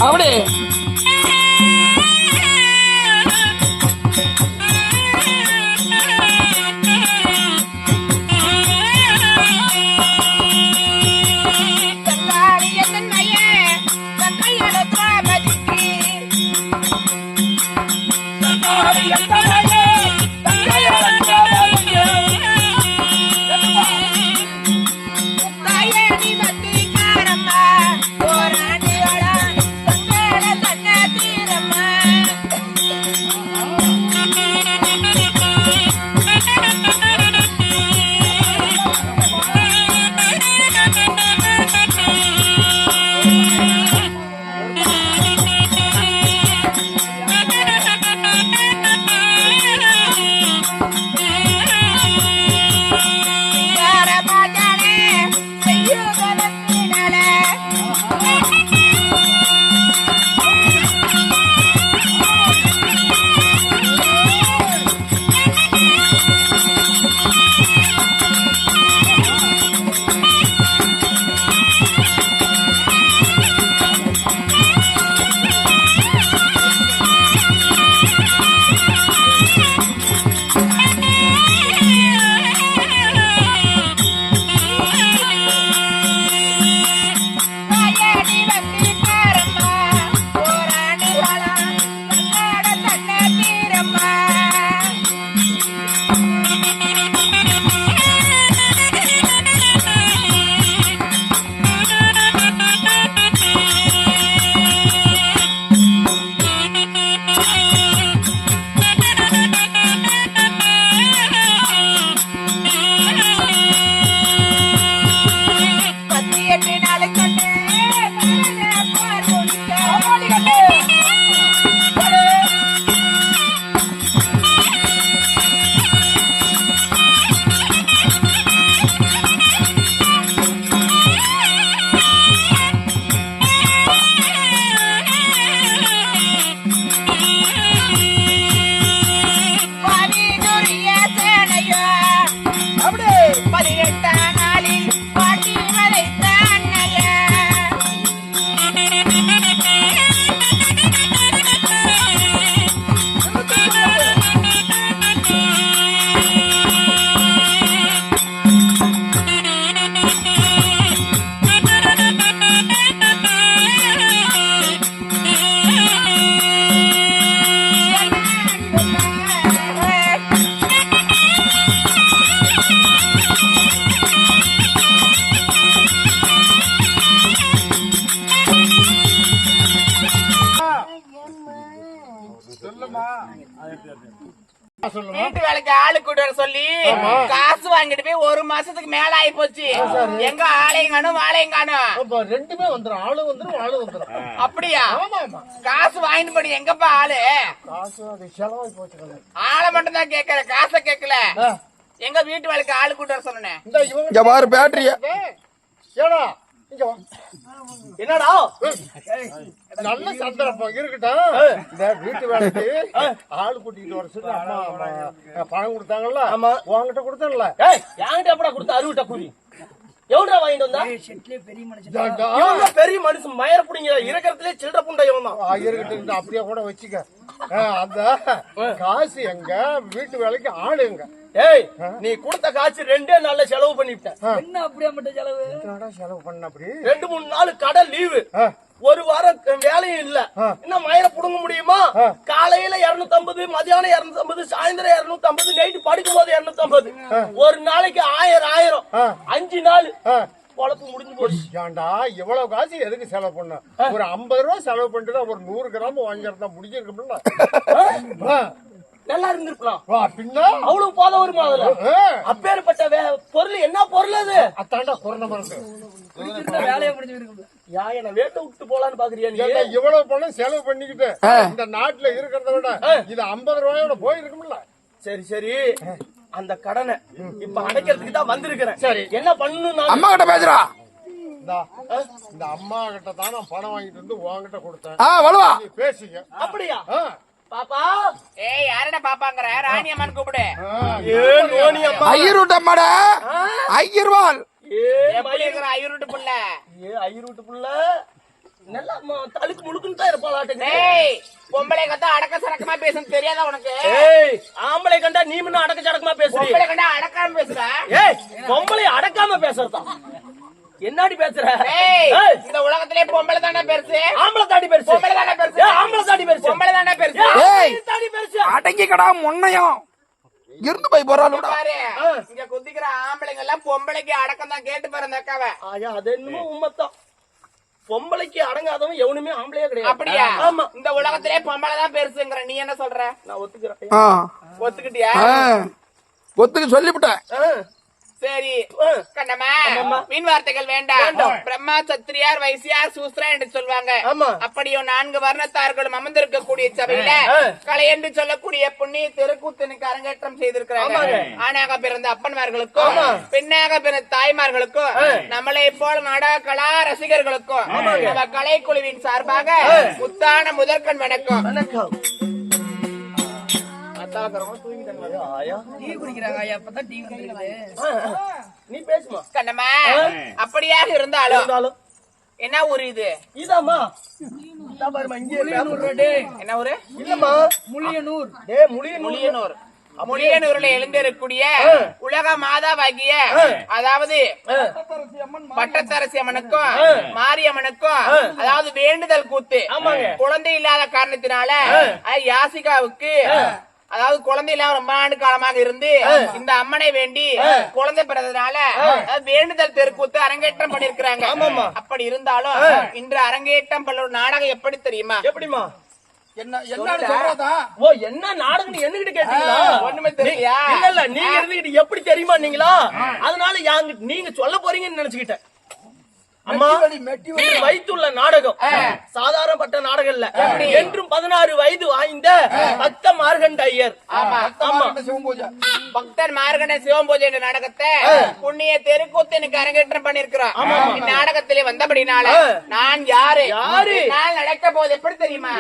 அப்படி வீட்டு வேலைக்கு ஆளு கூட்ட சொல்லி காசு வாங்கிட்டு போய் 1 மாசத்துக்கு மேல ஆயி போச்சு. எங்க ஆளையும் காணும் வாழையும் காணும். ரெண்டுமே வந்துடும். ஆளு வந்துடும் ஆளு வந்துடும். அப்படியா? காசு வாங்கிட்டு போய் எங்கப்பா ஆளு? காசு அது செலவாகி போச்சு. ஆளை மட்டும் தான் கேட்கல, காசை கேட்கல. எங்க வீட்டு வேலைக்கு ஆளு கூட்ட சொன்னேன். இங்க பாரு பேட்டரிய. என்னடா நல்ல சந்தர்ப்பம் இருக்கட்டும். இந்த வீட்டு வேலைக்கு ஆள் கூட்டிட்டு வர சொல்லி அம்மா பணம் கொடுத்தாங்கல்ல, உங்ககிட்ட கொடுத்தல. என்கிட்ட எப்படா கொடுத்த அறுவிட்ட கூலி எவ்வளோ வாங்கிட்டு வந்தா? பெரிய மனுஷன் மயர புடிங்க இருக்கிறதுலே சில்லற புண்டை இருக்கட்டும். அப்படியே கூட வச்சுக்க. அந்த காசு எங்க வீட்டு வேலைக்கு ஆளு எங்க? ஏய், நீ கொடுத்த காசு 2 நாள்ல செலவு பண்ணிவிட்டேன். என்ன அப்படியே மட்டும் செலவு பண்ண? அப்படி 2-3 நாள் கடை லீவு, 1 வாரம் வேலையும் இல்ல. இன்னும் மயிர புடுங்க முடியுமா? காலையில 250, மதியானம் 250, சாயந்தரம் 250, நைட்டு படுக்கும் போது 250. ஒரு நாளைக்கு 1000 5 நாள் பொழப்பு முடிஞ்சு போச்சு. ஏண்டா இவ்வளவு காசு எதுக்கு செலவு பண்ண? ஒரு 50 ரூபா செலவு பண்ணிட்டு ஒரு 100 கிராம் வாங்கிருந்தா முடிஞ்சிருக்கும்ல. நல்லா இருந்திருக்கலாம். பின்ன அவ்வளவு போத வருமா? அதுல அப்பேற்பட்ட பொருள் என்ன பொருள் அது? அத்தாண்டா கொரோனா மருந்து வேலையை முடிஞ்சு என்ன வேட்டை விட்டு போலான்னு பாக்குறியா? இவ்வளவு பணம் செலவு பண்ணிக்கிட்டு இந்த நாட்டுல இருக்கிறத விட இது 50 ரூபாயோட போயிருக்கும்ல. சரி சரி, அந்த கடனை இப்ப அடைக்கிறதுக்கு தான் வந்திருக்கிறேன். சரி, என்ன பண்ணணும்? அம்மா கிட்ட பேசுறா. இந்த அம்மா கிட்ட தான் நான் பணம் வாங்கிட்டு வந்து உங்ககிட்ட கொடுத்தேன். பேசிக்க. அப்படியா? பாப்பா. ஏய், யாரடா பாப்பாங்கற? ராணி அம்மன் கூப்பிடு. ஐயர் விட்டம்மாடா. ஐயர்வாள் எப்படி இருக்கிற ஐயருட்டு புள்ள ஐயர் வீட்டு புள்ள நல்லா தலுக்கு முழுக்குன்னு தான் இருப்பாளாட்டு. டேய் பொம்பளை கண்டா அடக்க சடக்கமா பேசணும் தெரியாதா உனக்கு? ஏய் ஆம்பளை கண்டா நீ முன்ன அடக்க சடக்கமா பேசுறீ. பொம்பளை கண்டா அடக்காம பேசுற. ஏய் பொம்பளை அடக்காம பேசுறதா என்னடி பேசுற? ஏய் இந்த உலகத்திலே பொம்பளை தானே பெருசு. ஆம்பளை தாடி பெருசு. பொம்பளை தானே பெருசு. ஏய் ஆம்பளை தாடி பெருசு. பொம்பளை தானே பெருசு. ஏய் தாடி பெருசு. அடங்கிக்கடா முன்னையும் இருந்து போய் போறாளுடா. பாரு இங்க குதிக்கிற ஆம்பளைங்க எல்லாம் பொம்பளைக்கு அடக்கம் தான் கேட்டு பாரு அந்த அக்காவை. ஆயா அது என்னமோ உண்மைதான். பொம்பளைக்கு அடங்காதவன் எவனுமே ஆம்பளையே கிடையாது. அப்படியா? ஆமா. இந்த உலகத்திலே பொம்பளை தான் பெருசுங்கிற நீ என்ன சொல்ற? நான் ஒத்துக்கிறேன். ஆ, ஒத்துக்கிட்டியா? ஆ, ஒத்துக்கு சொல்லிவிட்டேன். சரி கண்ணம்மா மீன் வார்த்தைகள் வேண்டாம். பிரம்மா சத்திரியார் வைசியார் சூஸ்திரா என்று சொல்வாங்க. ஆமா. அப்படியோ 4 வர்ணத்தார்களும் அமர்ந்திருக்கக்கூடிய சபையில கலை என்று சொல்லக்கூடிய புண்ணிய தெருக்கூத்தனுக்கு அரங்கேற்றம் செய்திருக்கிறாங்க. ஆணாக பிறந்த அப்பன்மார்களுக்கும் பெண்ணாக பிறந்த தாய்மார்களுக்கும் நம்மளை போல நாடக கலா ரசிகர்களுக்கும் நம்ம கலைக்குழுவின் சார்பாக முத்தான முதற்கண் வணக்கம். ஆயா டீ குடிக்கிறாங்க ஐயா, அப்பதான் டீ குடிக்கிறது. நீ பேசுமா. கண்ணம்மா அப்படியாக இருந்தாலும் என்ன ஊரு இது? இதாம்மா பாருமா இங்கே என்ன ஊரு? இல்லம்மா முளியனூர். முளியனூர். முளியனூர்ல எழுந்திருக்கக்கூடிய உலக மாதாவாகிய அதாவது பட்டத்தரசி அம்மனுக்கும் மாரியம்மனுக்கும் அதாவது வேண்டுதல் கூத்து குழந்தை இல்லாத காரணத்தினால யாசிகாவுக்கு அதாவது குழந்தை இல்லாம ரொம்ப ஆண்டு காலமாக இருந்து இந்த அம்மனை வேண்டி குழந்தை பிறந்ததுனால வேண்டுதல் தெருக்கூத்து அரங்கேற்றம் பண்ணிருக்கிறாங்க. அப்படி இருந்தாலும் இன்று அரங்கேற்றம் பண்ண ஒரு நாடகம் எப்படி தெரியுமா? எப்படிமா? என்ன சொல்றதா? ஓ என்ன நாடகம் என்னகிட்ட கேட்டீங்களா? ஒண்ணுமே தெரியா? இல்ல நீங்க இருந்துகிட்டு எப்படி தெரியுமா நீங்களா? அதனால நீங்க சொல்ல போறீங்கன்னு நினைச்சுக்கிட்டேன். அம்மா வைத்துள்ள நாடகம் சாதாரணப்பட்ட நாடகம் இல்ல. என்றும் 16 வயது வாய்ந்த பக்த மார்கண்ட ஐயர். பக்தர் மார்கண்ட சிவம் பூஜை என்ற நாடகத்தை புண்ணிய தெருக்கூத்து எனக்கு அரங்கேற்றம் பண்ணிருக்கிறோம். இந்நாடகத்திலே வந்தபடினால நான் யாரு நான் நடக்க போது எப்படி தெரியுமா?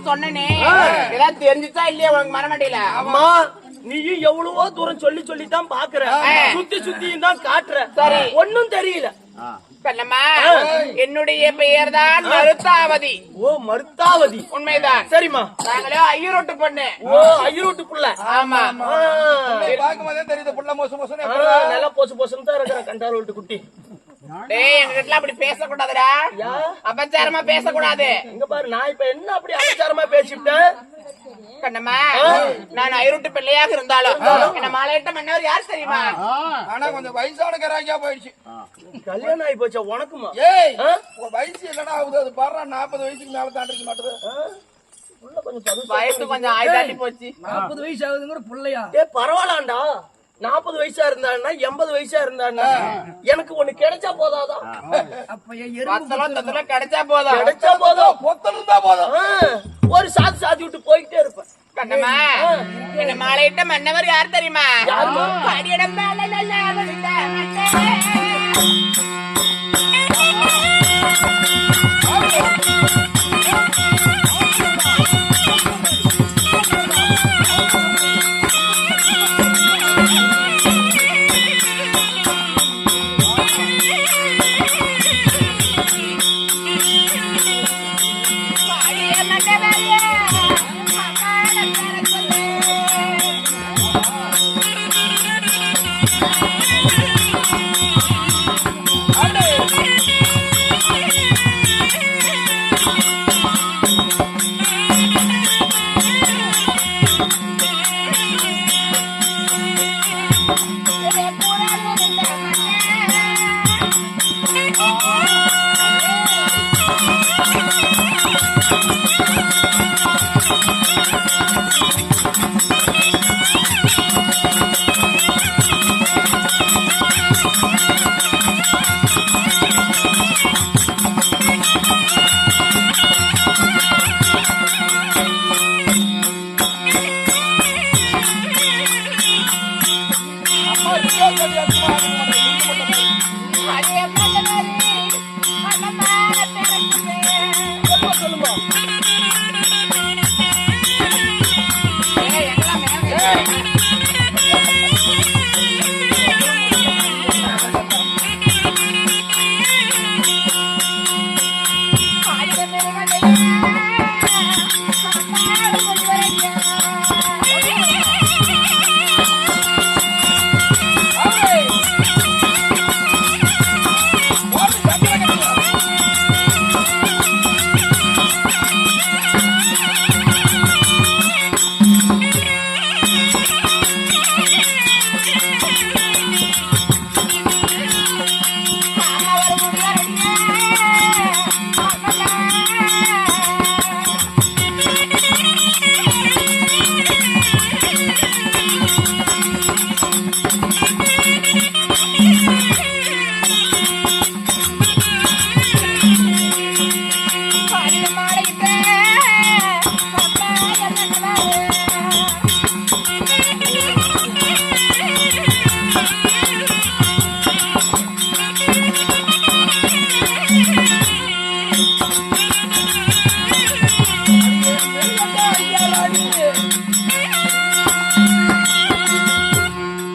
சொன்னே ஏதாவது தெரிஞ்சுச்சா இல்லையா உனக்கு மரமண்டையில? அம்மா நீயும் எவ்வளவோ தூரம் சொல்லி சொல்லித்தான் பாக்குற, சுத்தியும் தான் காட்டுற, சரி ஒன்னும் தெரியல. கண்ணம்மா என்னுடைய பெயர் தான் மருத்தாவதி. ஓ மருத்தாவதி, உண்மைதான். சரிம்மா. நாங்களே ஐயரோட்டு பொண்ணு. ஓ ஐயரோட்டு புள்ள. ஆமா. பாக்கும்போதே தெரியுது புள்ள மோசம் மோசம் நல்லா போசு போசுன்னு தான் இருக்கிற கண்டால் விட்டு குட்டி. டேய் என்கிட்ட அப்படி பேசக்கூடாதுடா, அபச்சாரமா பேசக்கூடாது. இங்க பாரு நான் இப்ப என்ன அப்படி அபச்சாரமா பேசிவிட்டேன்? கண்ணம்மா நான் ஐரோட்டு பிள்ளையாக இருந்தாலும் என்ன மாலையிட்ட மன்னவர் யார் தெரியுமா? ஆனா கொஞ்சம் வயசான கராக்கியா போயிடுச்சு. கல்யாணம் ஆகி போச்சா உனக்குமா? ஏய் உன் வயசு என்னடா ஆகுது? அது பாரு 40 வயசுக்கு மேல தாண்டிக்க மாட்டேது. வயசு கொஞ்சம் ஆயிட்டாட்டி போச்சு. 40 வயசு ஆகுதுங்கிற புள்ளையா? பரவாயில்லாண்டா. 40 வயசா இருந்தான்னா 80 வயசா இருந்தான்னா எனக்கு ஒண்ணு கிடைச்சா போதாதான்? அப்ப எறும்பு கிடைச்சா போதும். கிடைச்சா போதும், பொத்தலும் தான் போதும். ஒரு சாத்தி விட்டு போயிட்டே இருப்பேன். கண்ணம்மா என்ன மாலையிட்ட மன்னவர் யார் தெரியுமா? யாருமா? அடியிடம் மேல நல்ல அவளிட்ட மன்னரே.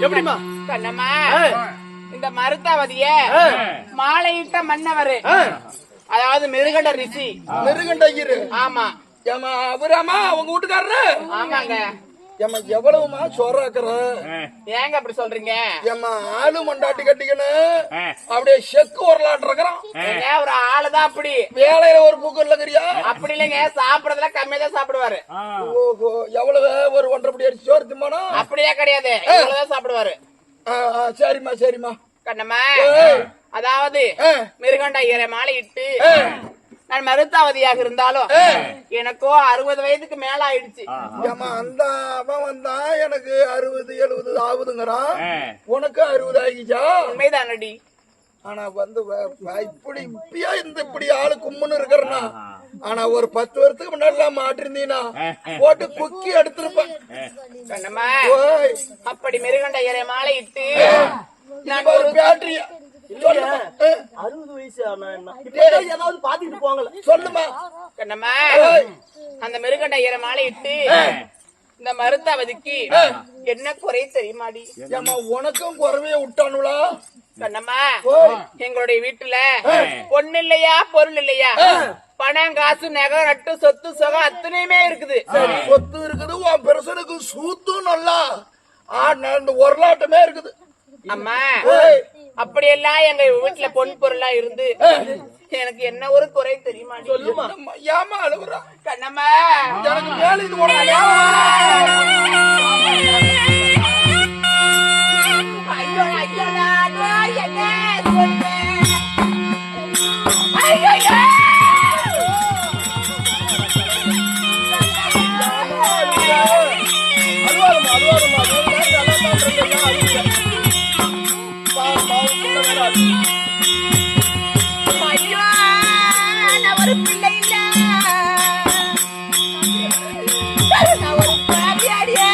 எப்படிமா? கண்ணம்மா இந்த மருத்தாவதிய மாலையிட்ட மன்னவர் அதாவது மிருகண்ட ரிஷி. மிருகண்ட ஐயரு. ஆமா. ஏமா அவராமா உங்க வீட்டுக்காரரு? ஆமாங்க. ஏமா எவ்வளவுமா சோறாக்குற? ஏங்க அப்படி சொல்றீங்க? ஏமா ஆளு மண்டாட்டி கட்டிக்கன்னு அப்படியே செக்கு வரலாட்டு இருக்கிறான். ஒரு ஆளுதான் அப்படி. வேலையில ஒரு பூக்கு இல்லைங்கிறியா? அப்படி இல்லைங்க, சாப்பிடறதுல கம்மியா தான் சாப்பிடுவாரு. ஓஹோ எவ்வளவு ஒரு 1.5 அடி சோறு திம்மானா? அப்படியே கிடையாது, இவ்வளவுதான் சாப்பிடுவாரு. சரிம்மா சரிம்மா. கண்ணம்மா அதாவது மிருகண்ட ஐயரை மாலையிட்டு நான் மருத்தாவதியாக இருந்தாலும் எனக்கோ 60 வயதுக்கு மேல ஆயிடுச்சு. ஏமா அந்த அவன் வந்தா எனக்கு 60-70 ஆகுதுங்கிறான். உனக்கு 60 ஆகிச்சா? உண்மைதானடி. ஆனா வந்து இப்படி இப்படியா இப்படி ஆளு கும்முன்னு இருக்கிறனா? ஆனா ஒரு 10 வருஷத்துக்கு முன்னாடி மாட்டிருந்தீனா போட்டு குக்கி எடுத்திருப்பேன். கண்ணம்மா அப்படி மிருகண்ட ஐயரை மாலையிட்டு நான் ஒரு பேட்டரியா 60 வயசு ஆனா என்ன? ஏதாவது பாத்துட்டு போங்கள சொல்லுமா. கண்ணம்மா அந்த மிருகண்ட ஐயரை மாலையிட்டு இந்த மருத்தாவதிக்கு என்ன குறை தெரியுமாடி? ஏமா உனக்கும் குறவைய விட்டானுங்களா? கண்ணம்மா எங்களுடைய வீட்டுல பொண்ணு இல்லையா பொருள் இல்லையா, பணம் காசு நகை நட்டு சொத்து சுகம் அத்தனையுமே இருக்குது. சொத்து இருக்குது, உன் பெருசனுக்கு சூத்தும் நல்லா ஒரலாட்டமே இருக்குது. அம்மா அப்படியெல்லாம் எங்க வீட்டுல பொன் பொருளா இருந்து எனக்கு என்ன ஒரு குறை தெரியுமா? சொல்லுமா. என்னம்மா, ஏம்மா அழுகுறா? கண்ணம்மா, எனக்கு மேல இது கூட ஐயோ ஐயோ நானோ என்ன சொல்றேன்? ஐயோ ஐயோ, நான் ஒரு பிள்ளை இல்ல, நான் ஒரு பாவியாடியே.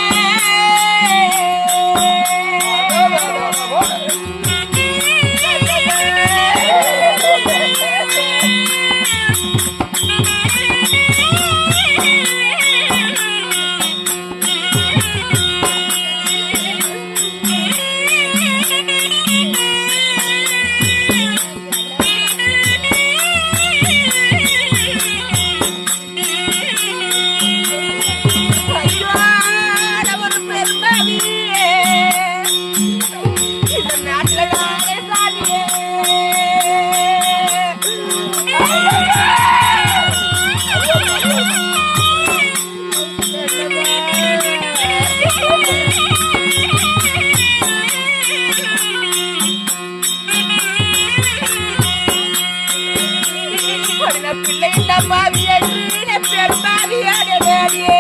ஐயோ, நான் ஒரு பெரும்பாவி, இந்த நாட்டுல நானே சாதியே. பிள்ளை இந்த பாவியே, பெரும்பாவியாடே வேடியே.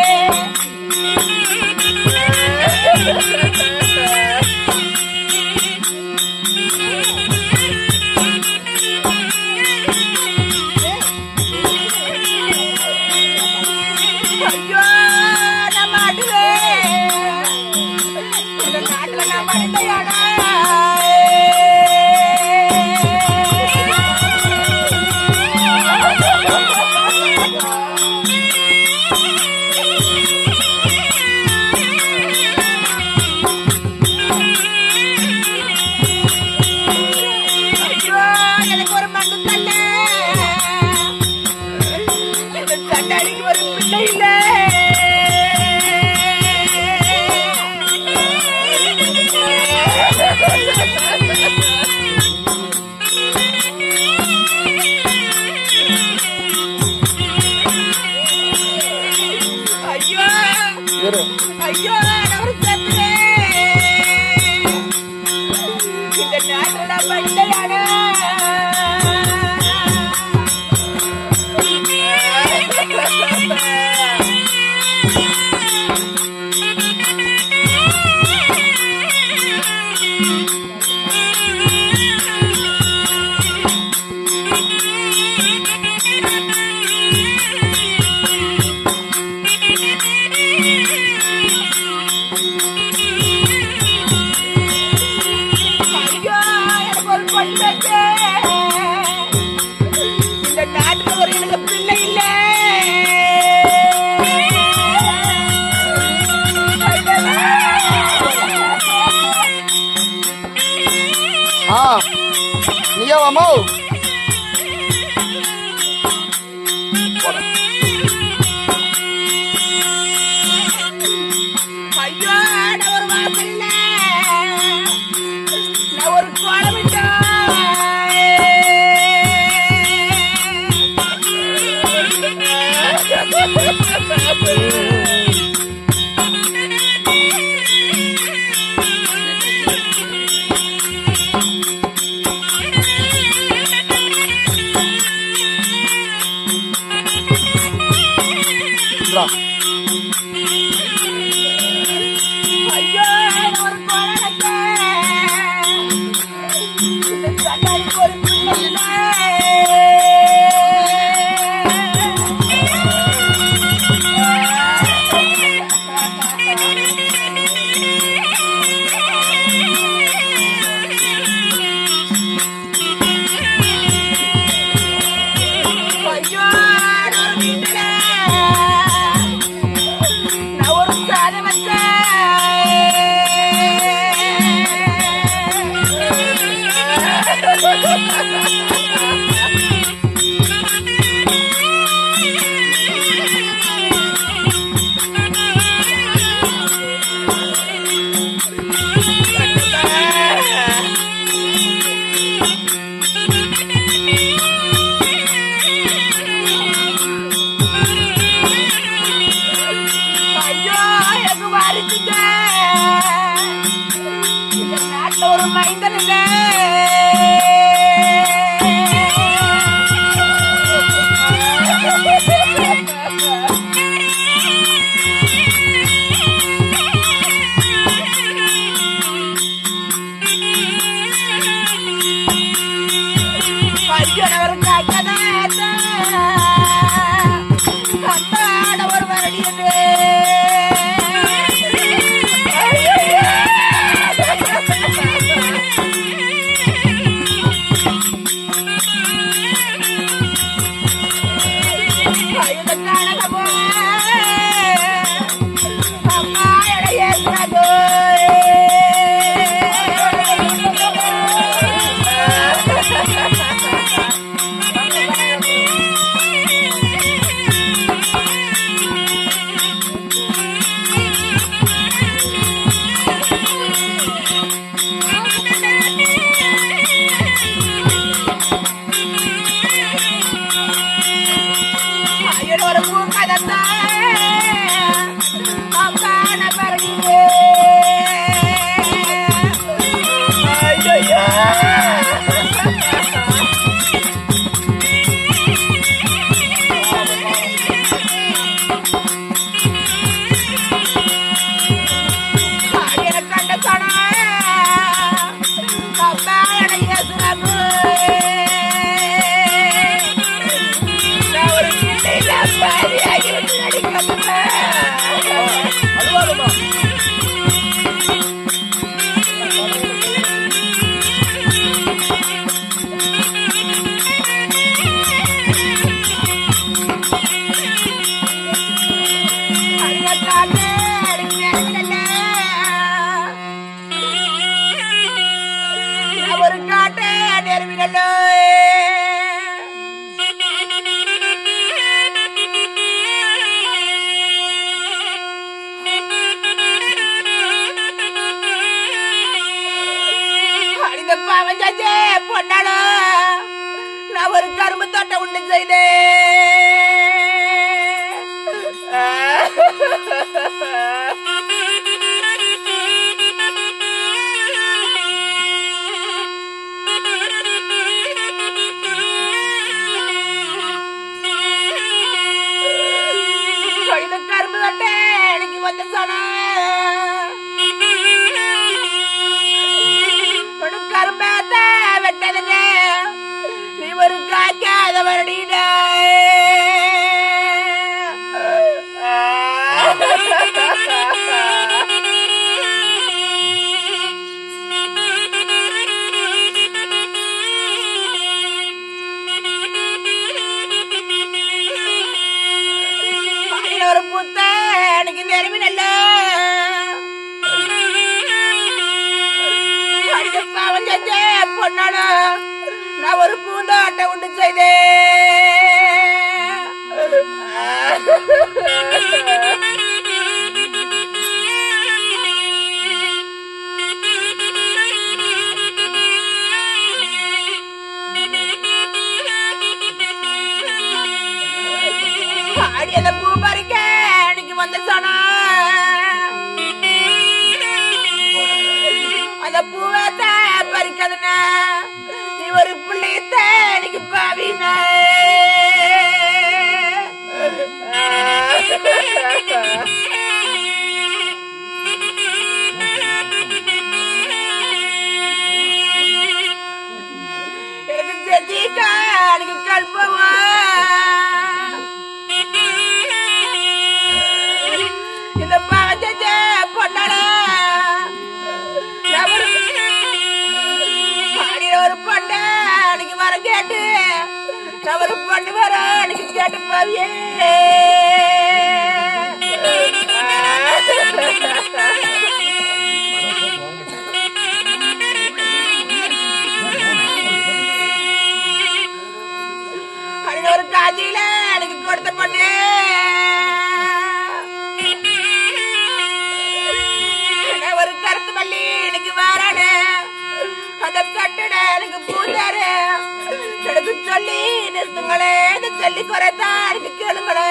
ஐயோ, நான் மாட்டுவேன், இந்த நாட்டுல நான் மனிதையாடா. ஐயோ, எனக்கு ஒரு மண்ணு தள்ள, இந்த சண்டாடிக்கு ஒரு பிள்ளை இல்ல. ஐயோ ஐயோ, நான் ஒரு செத்துறேன், இந்த நாட்டுல நான் மனிதையாடா. ஐயோ, எனக்கு ஒரு பொண்ணு இருக்கு, இந்த நாட்டுல ஒரு எனக்கு பிள்ளை இல்ல. நீயா வாமா? ஐயோ, நான் ஒரு வாசல்ல, நான் ஒரு கோலமிட்டா. ஒரு மைந்தனில்லை பொன்னாலும் நான் ஒரு கரும்பு தோட்ட உண்டு செய்தேன் கரும்பு வெட்ட எனக்கு வந்து சொன்ன கரும்பேத்த வெட்டதுங்க நீ ஒரு காய்க்காத வருடிட ஒரு புத்த எனக்கு நெருமி நல்ல பொன்னால நான் ஒரு பூந்தாட்டை உண்டு அடி அந்த பூ பறிக்க எனக்கு வந்து சொன்னா அந்த பூவத்த பறிக்காதுன்னா நீ ஒரு பிள்ளையத்த எனக்கு பாவின எனக்கு செத்திக்கா எனக்கு கல்பவா இந்த பாவச்ச பொன்னால ஒரு பொண்ணு அன்னைக்கு வர கேட்டு ஒரு பொண்ணு வர அன்னைக்கு கேட்டு பாவியே ஒரு காஞ்சியில எனக்கு கொடுத்த பொண்ணு ஒரு கருத்து பள்ளி எனக்கு வரானு அந்த கட்டுட எனக்கு பூந்தாரு எனக்கு சொல்லி நிறுத்துங்களே சொல்லி குறைத்தா எனக்கு கேளுங்களே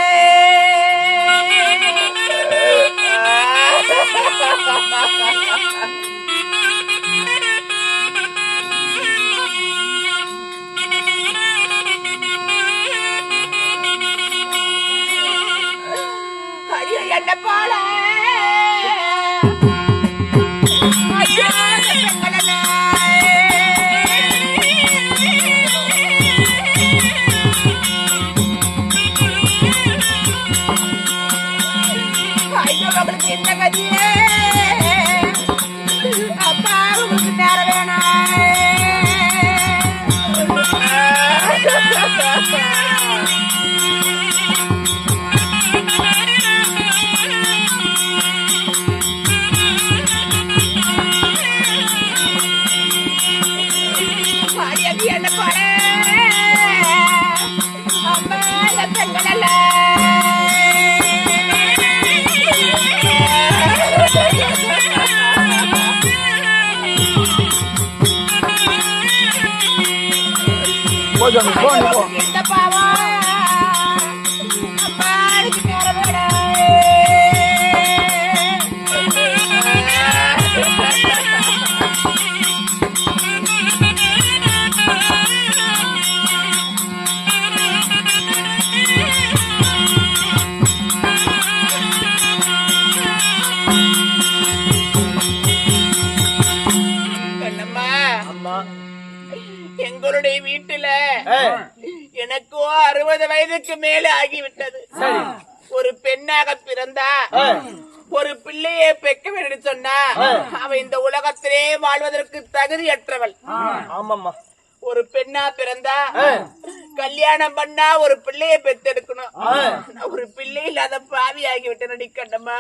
சாமி போ நீ போ இந்த பாவம் அம்மா எனக்கு நேரமேடா. எங்களுடைய வீட்டுல எனக்கோ 60 வயதுக்கு மேலே ஆகிவிட்டது. ஒரு பெண்ணாக பிறந்தா ஒரு பிள்ளையை பெக்க வேண்டும் சொன்னா அவ இந்த உலகத்திலே வாழ்வதற்கு தகுதியற்றவள். ஆமாம்மா. ஒரு பெண்ணா பிறந்தா கல்யாணம் பண்ணா ஒரு பிள்ளையை பெத்தெடுக்கணும். ஒரு பிள்ளை இல்லாத பாவி ஆகிவிட்டேன். கண்ணம்மா